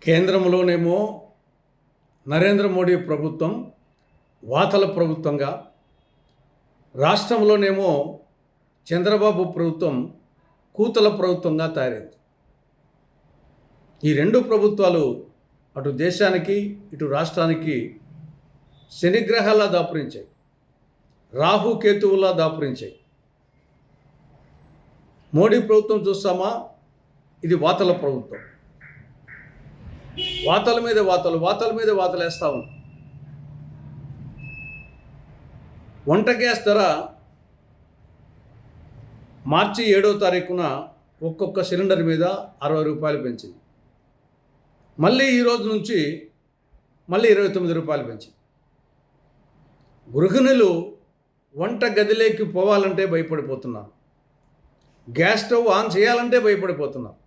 కేంద్రంలోనేమో నరేంద్ర మోడీ ప్రభుత్వం వాతల ప్రభుత్వంగా, రాష్ట్రంలోనేమో చంద్రబాబు ప్రభుత్వం కూతల ప్రభుత్వంగా తయారైంది. ఈ రెండు ప్రభుత్వాలు అటు దేశానికి ఇటు రాష్ట్రానికి శనిగ్రహాల్లా దాపురించాయి, రాహుకేతువులా దాపురించాయి. మోడీ ప్రభుత్వం చూస్తామా, ఇది వాతల ప్రభుత్వం. వాతల మీద వాతలు వేస్తూ ఉంది. వంట గ్యాస్ ధర మార్చి 7వ తారీఖున ఒక్కొక్క సిలిండర్ మీద 60 రూపాయలు పెంచింది. మళ్ళీ ఈ రోజు నుంచి మళ్ళీ 29 రూపాయలు పెంచింది. గృహిణులు వంట గదిలోకి పోవాలంటే భయపడిపోతున్నారు, గ్యాస్ స్టవ్ ఆన్ చేయాలంటే భయపడిపోతున్నారు.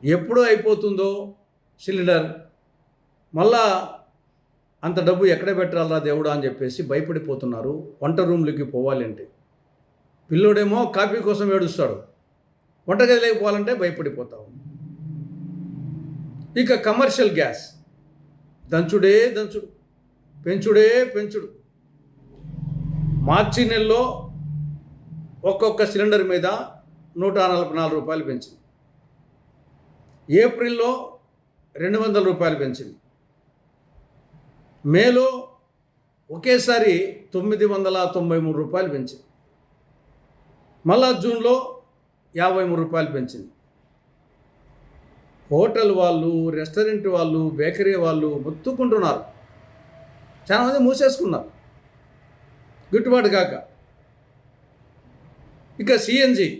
ఎప్పుడు అయిపోతుందో సిలిండర్, మళ్ళా అంత డబ్బు ఎక్కడ పెట్టాలా దేవుడా అని చెప్పేసి భయపడిపోతున్నారు వంట రూమ్లకి పోవాలి అంటే. పిల్లోడేమో కాఫీ కోసం ఏడుస్తాడు, వంటగదిలోకి పోవాలంటే భయపడిపోతావు. ఇక కమర్షియల్ గ్యాస్ దంచుడే దంచుడు, పెంచుడే పెంచుడు. మార్చి నెలలో ఒక్కొక్క సిలిండర్ మీద 144 రూపాయలు పెంచింది. ఏప్రిల్లో 200 రూపాయలు పెంచింది. మేలో ఒకేసారి 993 రూపాయలు పెంచింది. మళ్ళా జూన్లో 53 రూపాయలు పెంచింది. హోటల్ వాళ్ళు, రెస్టారెంట్ వాళ్ళు, బేకరీ వాళ్ళు మొత్తుకుంటున్నారు. చాలామంది మూసేసుకున్నారు గిట్టుబాటు కాక. ఇక సిఎన్జి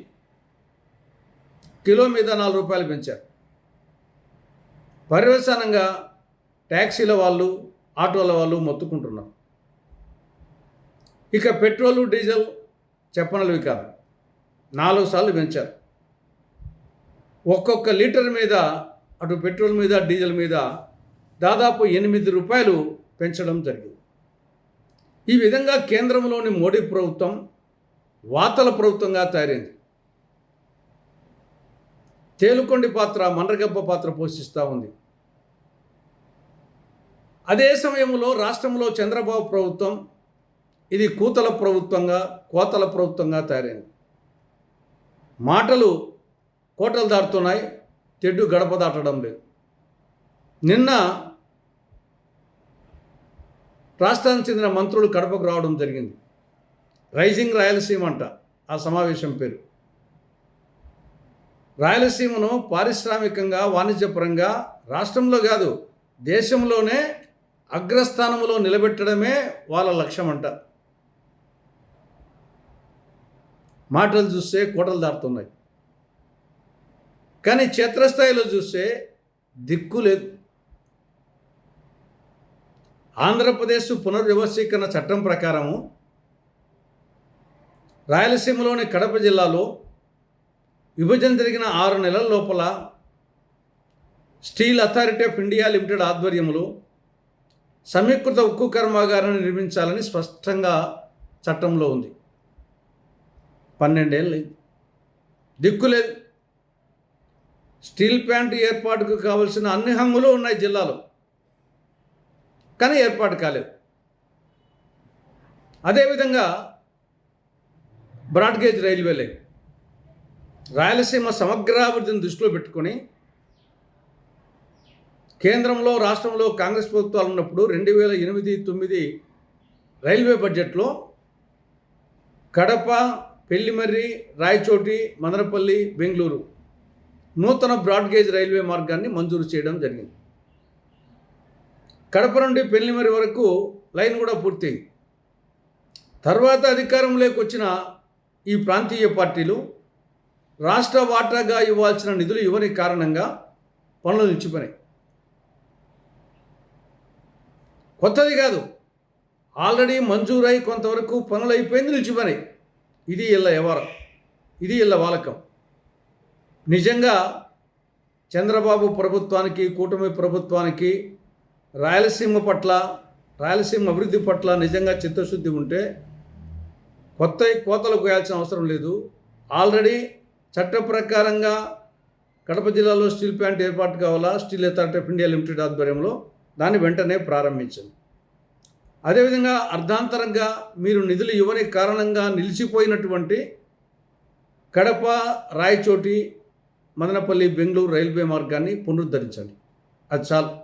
కిలో మీద 4 రూపాయలు పెంచారు. పర్యవసానంగా ట్యాక్సీల వాళ్ళు, ఆటోల వాళ్ళు మొత్తుకుంటున్నారు. ఇక పెట్రోలు, డీజిల్ చెప్పనలవి కాదు, 4 సార్లు పెంచారు. ఒక్కొక్క లీటర్ మీద, అటు పెట్రోల్ మీద, డీజిల్ మీద దాదాపు 8 రూపాయలు పెంచడం జరిగింది. ఈ విధంగా కేంద్రంలోని మోడీ ప్రభుత్వం వాతల ప్రభుత్వంగా తయారైంది. తేలుకొండి పాత్ర, మండ్రగబ్బ పాత్ర పోషిస్తూ ఉంది. అదే సమయంలో రాష్ట్రంలో చంద్రబాబు ప్రభుత్వం ఇది కూతల ప్రభుత్వంగా, కోతల ప్రభుత్వంగా తయారైంది. మాటలు కోటలు దాటుతున్నాయి, తెడ్డు గడప దాటడం లేదు. నిన్న రాష్ట్రానికి చెందిన మంత్రులు కడపకు రావడం జరిగింది. రైజింగ్ రాయలసీమ అంట ఆ సమావేశం పేరు. రాయలసీమను పారిశ్రామికంగా, వాణిజ్యపరంగా రాష్ట్రంలో కాదు దేశంలోనే అగ్రస్థానంలో నిలబెట్టడమే వాళ్ళ లక్ష్యం అంట. మాటలు చూస్తే కోటలు దాటుతున్నాయి, కానీ క్షేత్రస్థాయిలో చూస్తే దిక్కు లేదు. ఆంధ్రప్రదేశ్ పునర్వ్యవస్థీకరణ చట్టం ప్రకారము రాయలసీమలోని కడప జిల్లాలో విభజన జరిగిన 6 నెలల లోపల steel authority of India limited ఆధ్వర్యంలో సమీకృత ఉక్కు కర్మాగారాన్ని నిర్మించాలని స్పష్టంగా చట్టంలో ఉంది. 12 ఏళ్ళు దిక్కులేదు. స్టీల్ ప్లాంట్ ఏర్పాటుకు కావలసిన అన్ని హంగులు ఉన్నాయి జిల్లాలో, కానీ ఏర్పాటు కాలేదు. అదేవిధంగా బ్రాడ్గేజ్ రైల్వే లైన్ రాయలసీమ సమగ్రాభివృద్ధిని దృష్టిలో పెట్టుకొని కేంద్రంలో, రాష్ట్రంలో కాంగ్రెస్ ప్రభుత్వాలు ఉన్నప్పుడు 2008-9 రైల్వే బడ్జెట్లో కడప, పెళ్లిమర్రి, రాయచోటి, మదనపల్లి, బెంగళూరు నూతన బ్రాడ్గేజ్ రైల్వే మార్గాన్ని మంజూరు చేయడం జరిగింది. కడప నుండి పెళ్లిమర్రి వరకు లైన్ కూడా పూర్తయింది. తర్వాత అధికారంలోకి వచ్చిన ఈ ప్రాంతీయ పార్టీలు రాష్ట్ర వాటాగా ఇవ్వాల్సిన నిధులు ఇవ్వని కారణంగా పనులు నిలిచిపోయినాయి. కొత్తది కాదు, ఆల్రెడీ మంజూరై కొంతవరకు పనులు అయిపోయింది, నిలిచిపోయినాయి. ఇది ఇళ్ళ వ్యవహారం, ఇది ఇళ్ళ వాలకం. నిజంగా చంద్రబాబు ప్రభుత్వానికి, కూటమి ప్రభుత్వానికి రాయలసీమ పట్ల, రాయలసీమ అభివృద్ధి పట్ల నిజంగా చిత్తశుద్ధి ఉంటే కొత్త కోతలు కోయాల్సిన అవసరం లేదు. ఆల్రెడీ చట్ట ప్రకారంగా కడప జిల్లాలో స్టీల్ ప్లాంట్ ఏర్పాటు కావాలా, steel authority of India limited ఆధ్వర్యంలో దాన్ని వెంటనే ప్రారంభించింది. అదేవిధంగా అర్ధాంతరంగా మీరు నిధులు ఇవ్వని కారణంగా నిలిచిపోయినటువంటి కడప, రాయచోటి, మదనపల్లి, బెంగళూరు రైల్వే మార్గాన్ని పునరుద్ధరించండి. అది చాలు.